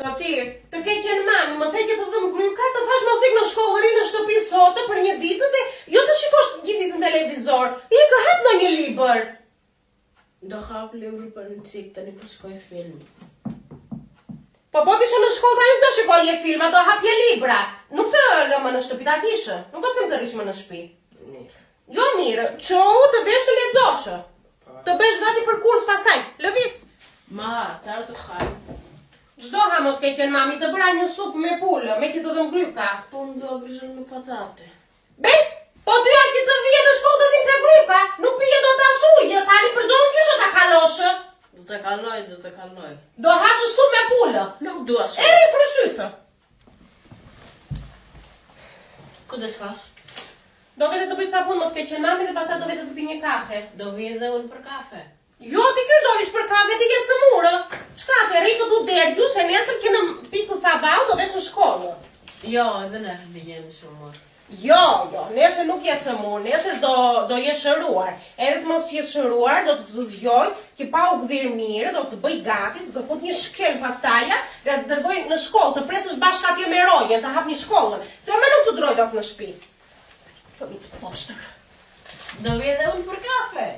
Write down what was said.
Ti, të keqen mami, më the që të dhëm gryka, të thash mos ik në shkollë, ri në shtëpi sote për një ditë dhe jo të shikosh gjithë ditën televizor. Ik hap në një libër. Do hap libër për në cik, tani po shkoj film. Po t'ishe në shkollë, ta nuk do shikoj filma, do hapje libra. Nuk të lëmë në shtëpi, ta t'ishe. Nuk do të them të rish më në shtëpi. Jo mirë, qohu të vesh të lexosh. Të bësh gati për kurs pasaj. Lëviz. Ma, tarë të haj. Çdo hamot keqen mami, të bëra një supë me pulë, me që të dhëm gryka. Po më do brishën me patate. Be, po dy a që të vije në shkollë të tim të gryka, nuk pije do të asujë, tani për zonë kështë të kaloshë. Do të kaloj. Do hashë supë me pulë. Nuk dua shumë. Eri frysytë. Ku dhe shkas? Do vete të bëjt sapun më të keqen mami dhe pastaj do vete të pi një kafe. Do vi edhe unë për kafe. Jo, ti kësh do vish për kafe, ti je sëmurë. Çka ke rritë du dergju, se nesër që në pikë sabau do vesh në shkollë. Jo, edhe nesër dhe jemi shumë. Jo, nesër nuk je sëmurë, nesër do je shëruar. Edhe të mos je shëruar, do të zgjoj që pa u gdhir mirë, do të bëj gati, do të fut një shkel pastaja, dhe të dërgoj në shkollë, të presësh bashkë atje me rojen, të hap një shkollën. Se më nuk të droj dot në shtëpi. Fëmijë të poshtër. Do vi edhe unë për kafe.